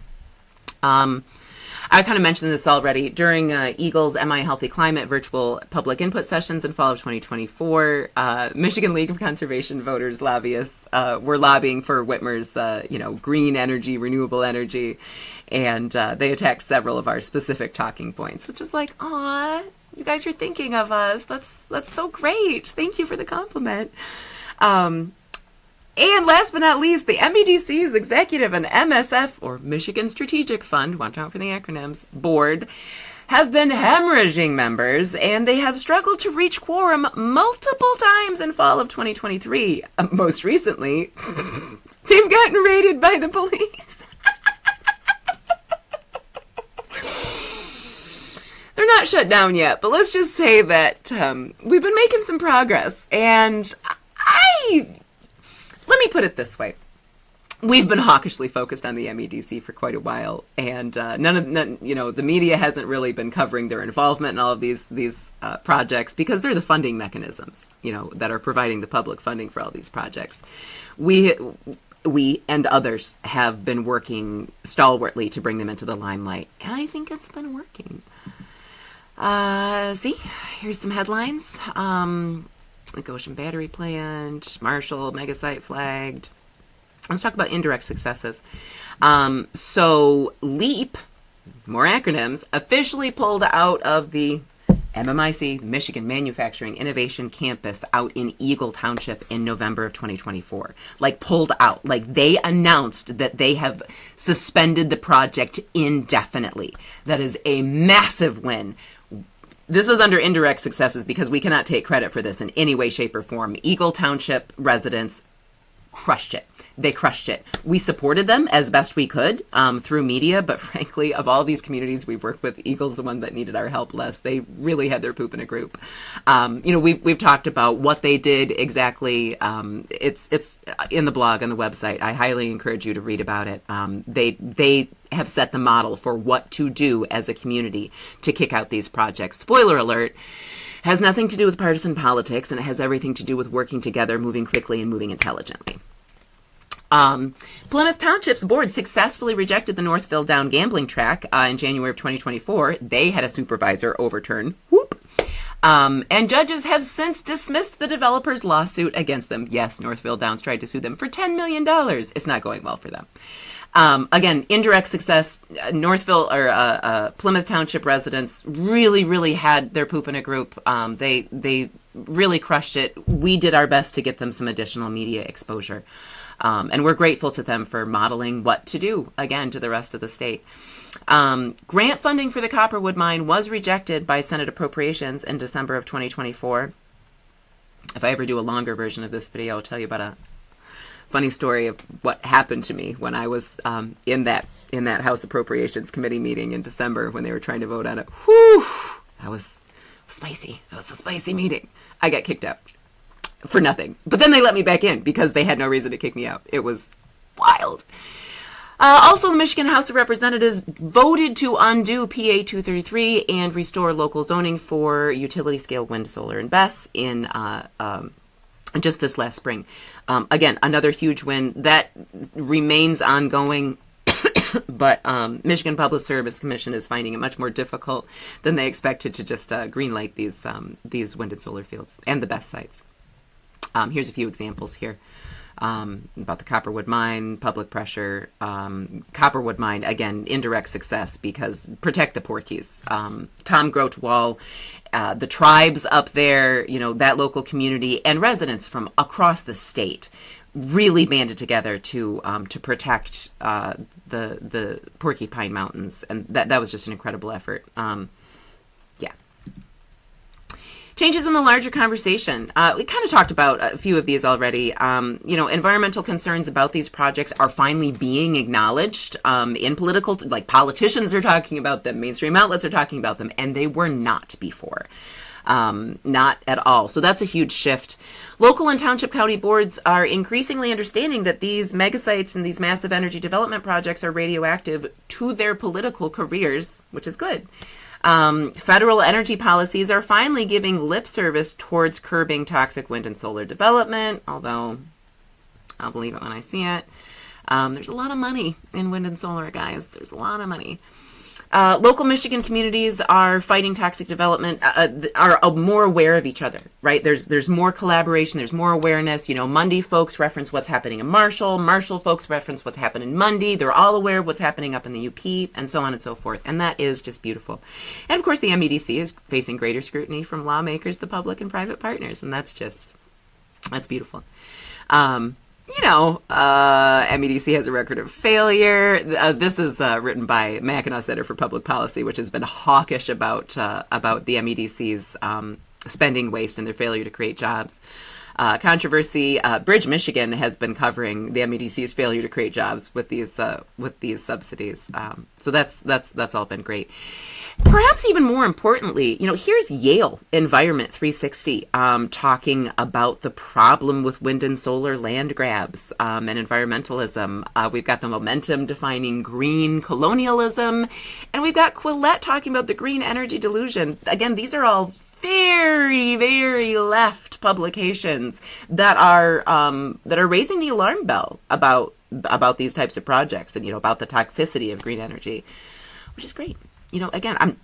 I kind of mentioned this already. During Eagle's MI Healthy Climate virtual public input sessions in fall of 2024, Michigan League of Conservation Voters lobbyists were lobbying for Whitmer's, green energy, renewable energy, and they attacked several of our specific talking points, which was like, aw, you guys are thinking of us. That's so great. Thank you for the compliment. And last but not least, the MEDC's executive and MSF, or Michigan Strategic Fund, watch out for the acronyms, board, have been hemorrhaging members, and they have struggled to reach quorum multiple times in fall of 2023. Most recently, they've gotten raided by the police. They're not shut down yet, but let's just say that we've been making some progress, and let me put it this way. We've been hawkishly focused on the MEDC for quite a while, and the media hasn't really been covering their involvement in all of these projects because they're the funding mechanisms, that are providing the public funding for all these projects. We and others have been working stalwartly to bring them into the limelight, and I think it's been working. Here's some headlines. The Gotion battery plant, Marshall mega site flagged. Let's talk about indirect successes. So LEAP, more acronyms, officially pulled out of the MMIC, Michigan Manufacturing Innovation Campus, out in Eagle Township in November of 2024. Like, pulled out. Like, they announced that they have suspended the project indefinitely. That is a massive win. This is under indirect successes because we cannot take credit for this in any way, shape, or form. Eagle Township residents crushed it. They crushed it. We supported them as best we could through media, but frankly, of all these communities we've worked with, Eagle's the one that needed our help less. They really had their poop in a group. We've talked about what they did exactly. It's in the blog on the website. I highly encourage you to read about it. They have set the model for what to do as a community to kick out these projects. Spoiler alert, has nothing to do with partisan politics, and it has everything to do with working together, moving quickly, and moving intelligently. Plymouth Township's board successfully rejected the Northville Down gambling track in January of 2024. They had a supervisor overturn. Whoop. And judges have since dismissed the developer's lawsuit against them. Yes, Northville Downs tried to sue them for $10 million. It's not going well for them. Again, indirect success. Plymouth Township residents really, really had their poop in a group. They really crushed it. We did our best to get them some additional media exposure. And we're grateful to them for modeling what to do, again, to the rest of the state. Grant funding for the Copperwood Mine was rejected by Senate Appropriations in December of 2024. If I ever do a longer version of this video, I'll tell you about a funny story of what happened to me when I was in that House Appropriations Committee meeting in December when they were trying to vote on it. Whew! That was spicy. That was a spicy meeting. I got kicked out for nothing. But then they let me back in because they had no reason to kick me out. It was wild. Also, the Michigan House of Representatives voted to undo PA 233 and restore local zoning for utility-scale wind, solar, and BESS in just this last spring. Again, another huge win. That remains ongoing, but Michigan Public Service Commission is finding it much more difficult than they expected to just greenlight these wind and solar fields and the BESS sites. Here's a few examples here. About the Copperwood Mine, public pressure. Copperwood Mine, again, indirect success because protect the Porkies. Tom Grotewohl, the tribes up there, that local community, and residents from across the state really banded together to protect the Porcupine Mountains, and that was just an incredible effort. Changes in the larger conversation. We kind of talked about a few of these already. Environmental concerns about these projects are finally being acknowledged in political, like politicians are talking about them, mainstream outlets are talking about them, and they were not before. Not at all. So that's a huge shift. Local and township county boards are increasingly understanding that these megasites and these massive energy development projects are radioactive to their political careers, which is good. Federal energy policies are finally giving lip service towards curbing toxic wind and solar development, although I'll believe it when I see it. There's a lot of money in wind and solar, guys. There's a lot of money. Local Michigan communities are fighting toxic development, are more aware of each other, right? There's more collaboration, there's more awareness. Mundy folks reference what's happening in Marshall. Marshall folks reference what's happening in Mundy. They're all aware of what's happening up in the UP, and so on and so forth. And that is just beautiful. And of course, the MEDC is facing greater scrutiny from lawmakers, the public, and private partners. And that's beautiful. MEDC has a record of failure. This is written by Mackinac Center for Public Policy, which has been hawkish about the MEDC's spending waste and their failure to create jobs. Controversy. Bridge, Michigan has been covering the MEDC's failure to create jobs with these subsidies. So that's all been great. Perhaps even more importantly, here's Yale Environment 360 talking about the problem with wind and solar land grabs and environmentalism. We've got the Momentum defining green colonialism, and we've got Quillette talking about the green energy delusion. Again, these are all very, very left publications that are raising the alarm bell about these types of projects and about the toxicity of green energy, which is great. Again, I'm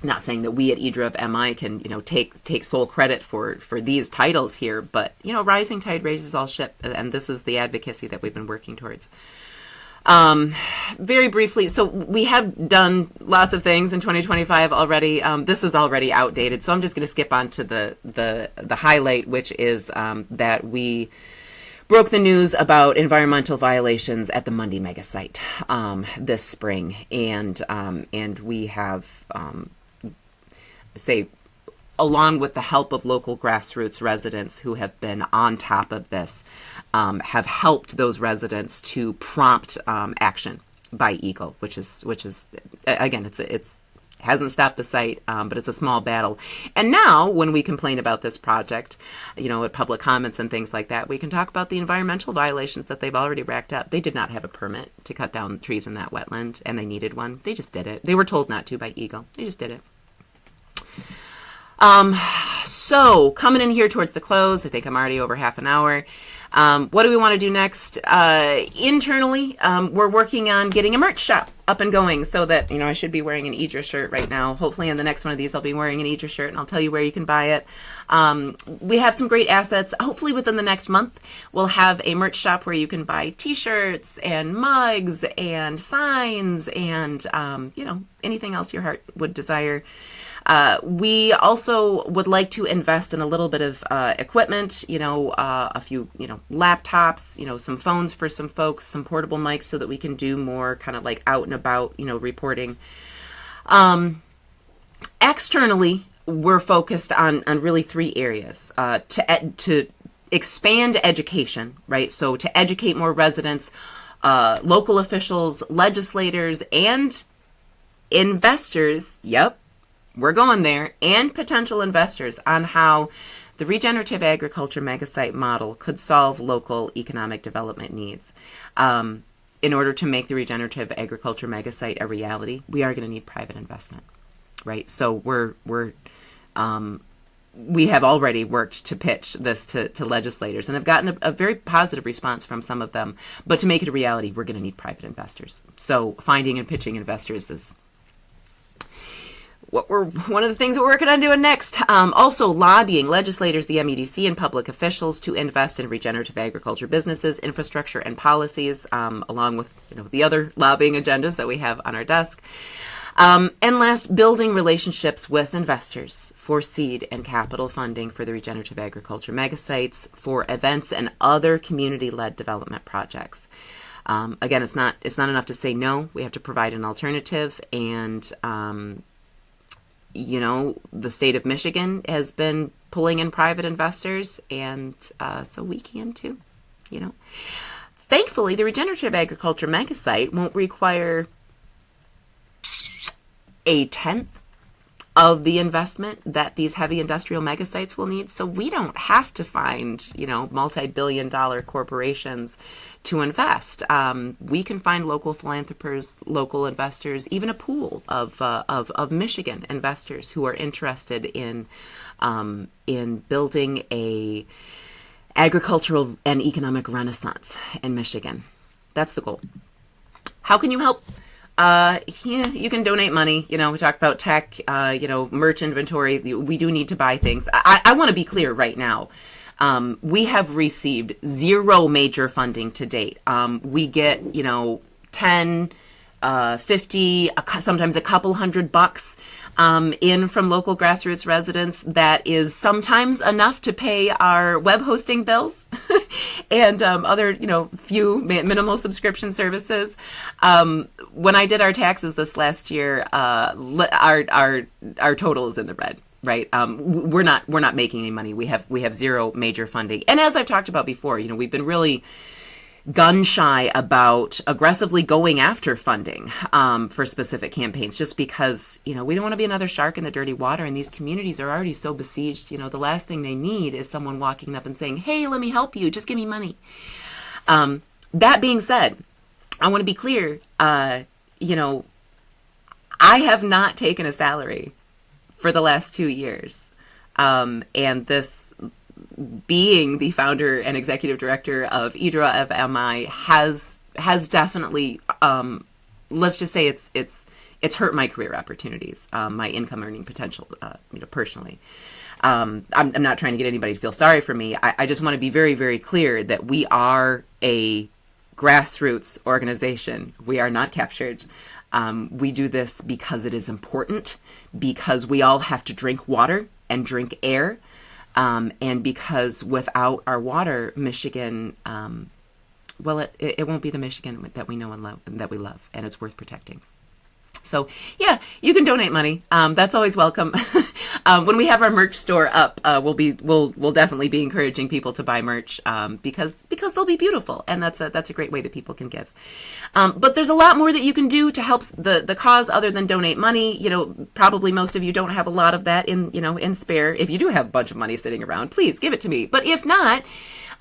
not saying that we at EDRA of MI can, take sole credit for these titles here, but, rising tide raises all ship, and this is the advocacy that we've been working towards. Very briefly, so we have done lots of things in 2025 already. This is already outdated, so I'm just going to skip on to the highlight, which is that we broke the news about environmental violations at the Mundy mega site this spring, and we have along with the help of local grassroots residents who have been on top of this, have helped those residents to prompt action by Eagle, which is again, it's hasn't stopped the site, but it's a small battle. And now when we complain about this project, at public comments and things like that, we can talk about the environmental violations that they've already racked up. They did not have a permit to cut down trees in that wetland, and they needed one. They just did it. They were told not to by Eagle. They just did it. So coming in here towards the close, I think I'm already over half an hour. What do we want to do next? Internally, we're working on getting a merch shop up and going so that, I should be wearing an EDRA shirt right now. Hopefully in the next one of these, I'll be wearing an EDRA shirt, and I'll tell you where you can buy it. We have some great assets. Hopefully within the next month, we'll have a merch shop where you can buy t-shirts and mugs and signs and, anything else your heart would desire. We also would like to invest in a little bit of equipment, a few, laptops, some phones for some folks, some portable mics so that we can do more kind of like out and about, reporting. Externally, we're focused on really three areas to expand education, right? So to educate more residents, local officials, legislators, and investors. Yep. We're going there, and potential investors on how the regenerative agriculture megasite model could solve local economic development needs. In order to make the regenerative agriculture megasite a reality, we are going to need private investment, right? So we have already worked to pitch this to legislators and have gotten a very positive response from some of them. But to make it a reality, we're going to need private investors. So finding and pitching investors is one of the things we're working on doing next. Also lobbying legislators, the MEDC, and public officials to invest in regenerative agriculture businesses, infrastructure, and policies, along with the other lobbying agendas that we have on our desk. And last, building relationships with investors for seed and capital funding for the regenerative agriculture megasites, for events and other community-led development projects. Again, it's not enough to say no. We have to provide an alternative, and the state of Michigan has been pulling in private investors, and so we can too, Thankfully, the regenerative agriculture megasite won't require a tenth of the investment that these heavy industrial megasites will need. So we don't have to find, multi-billion-dollar corporations to invest. We can find local philanthropists, local investors, even a pool of Michigan investors who are interested in building a agricultural and economic renaissance in Michigan. That's the goal. How can you help? You can donate money. We talked about tech, merch inventory. We do need to buy things. I want to be clear right now. We have received zero major funding to date. We get, 10, 50, sometimes a couple $100 in from local grassroots residents. That is sometimes enough to pay our web hosting bills and other, few minimal subscription services. When I did our taxes this last year, our total is in the red. Right. We're not making any money. We have zero major funding. And as I've talked about before, we've been really gun shy about aggressively going after funding for specific campaigns, just because, we don't want to be another shark in the dirty water. And these communities are already so besieged. The last thing they need is someone walking up and saying, hey, let me help you. Just give me money. That being said, I want to be clear. I have not taken a salary for the last 2 years. And this, being the founder and executive director of EDRA of MI, has definitely, let's just say it's hurt my career opportunities, my income earning potential, personally. I'm not trying to get anybody to feel sorry for me. I just want to be very, very clear that we are a grassroots organization. We are not captured. We do this because it is important, because we all have to drink water and drink air, and because without our water, Michigan, it won't be the Michigan that we know and love, and that we love, and it's worth protecting. So yeah, you can donate money. That's always welcome. When we have our merch store up, we'll definitely be encouraging people to buy merch, because they'll be beautiful, and that's a great way that people can give. But there's a lot more that you can do to help the cause other than donate money. Probably most of you don't have a lot of that in spare. If you do have a bunch of money sitting around, please give it to me. But if not,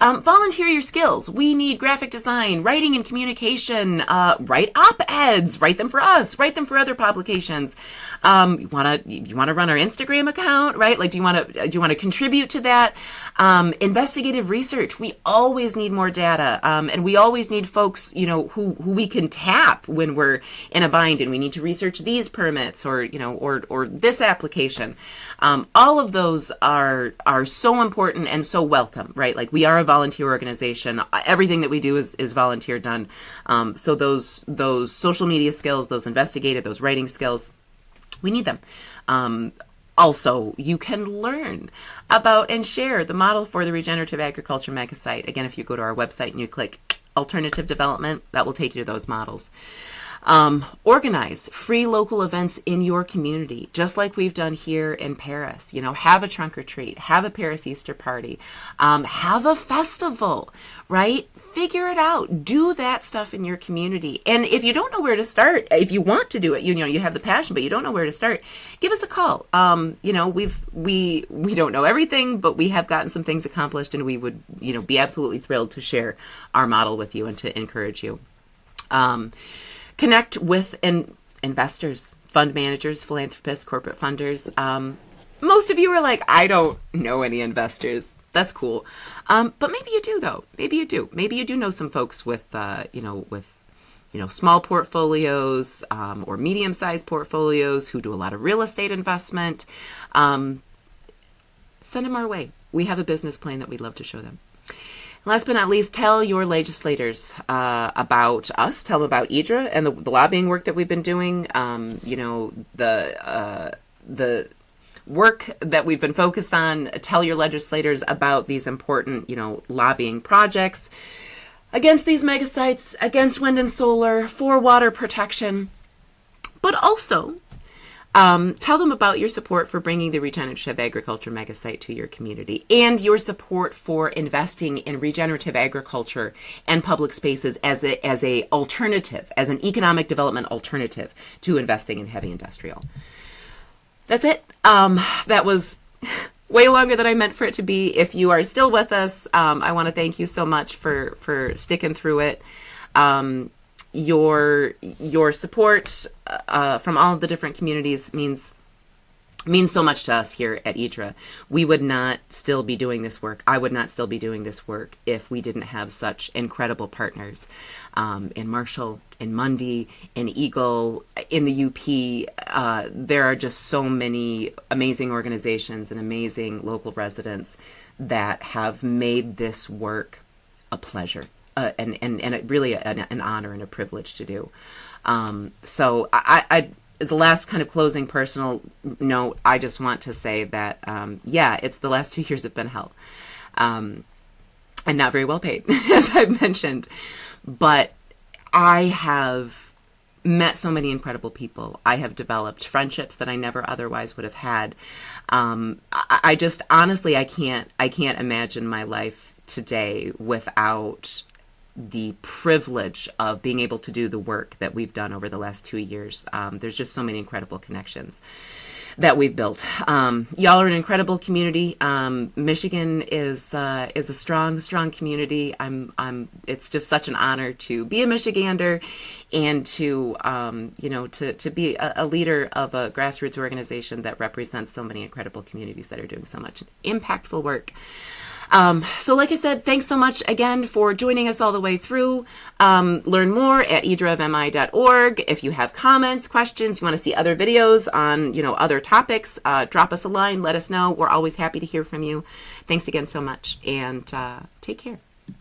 volunteer your skills. We need graphic design, writing and communication, write op-eds, write them for us, write them for other publications. You want to run our Instagram account, right? Like, do you want to contribute to that? Investigative research. We always need more data. And we always need folks, who we can tap when we're in a bind and we need to research these permits or this application. All of those are so important and so welcome, right? Like, we are a volunteer organization. Everything that we do is volunteer done. So those social media skills, those investigative, those writing skills, we need them. Also, you can learn about and share the model for the regenerative agriculture megasite. Again, if you go to our website and you click alternative development, that will take you to those models. Organize free local events in your community, just like we've done here in Paris. Have a trunk or treat, have a Paris Easter party, have a festival, right? Figure it out. Do that stuff in your community. And if you don't know where to start, if you want to do it, you have the passion, but you don't know where to start, give us a call. We don't know everything, but we have gotten some things accomplished, and we would, be absolutely thrilled to share our model with you and to encourage you. Connect with investors, fund managers, philanthropists, corporate funders. Most of you are like, I don't know any investors. That's cool. But maybe you do, though. Maybe you do. Maybe you do know some folks with small portfolios or medium-sized portfolios who do a lot of real estate investment. Send them our way. We have a business plan that we'd love to show them. Last but not least, tell your legislators about us. Tell them about EDRA and the lobbying work that we've been doing. The work that we've been focused on. Tell your legislators about these important, lobbying projects against these megasites, against wind and solar, for water protection. But also, tell them about your support for bringing the regenerative agriculture megasite to your community, and your support for investing in regenerative agriculture and public spaces as a alternative, as an economic development alternative to investing in heavy industrial. that's it. That was way longer than I meant for it to be. If you are still with us, I want to thank you so much for sticking through it. Your support from all of the different communities means so much to us here at EDRA. We would not still be doing this work. I would not still be doing this work if we didn't have such incredible partners in Marshall, in Mundy, in Eagle, in the UP. There are just so many amazing organizations and amazing local residents that have made this work a pleasure and really an honor and a privilege to do. So I as a last kind of closing personal note, I just want to say that, it's the last 2 years have been hell. And not very well paid, as I've mentioned. But I have met so many incredible people. I have developed friendships that I never otherwise would have had. I just, honestly, I can't imagine my life today without the privilege of being able to do the work that we've done over the last 2 years. There's just so many incredible connections that we've built. Y'all are an incredible community. Michigan is a strong community. It's just such an honor to be a Michigander and to be a leader of a grassroots organization that represents so many incredible communities that are doing so much impactful work. So like I said, thanks so much again for joining us all the way through. Learn more at edraofmi.org. If you have comments, questions, you want to see other videos on, other topics, drop us a line, let us know. We're always happy to hear from you. Thanks again so much, and take care.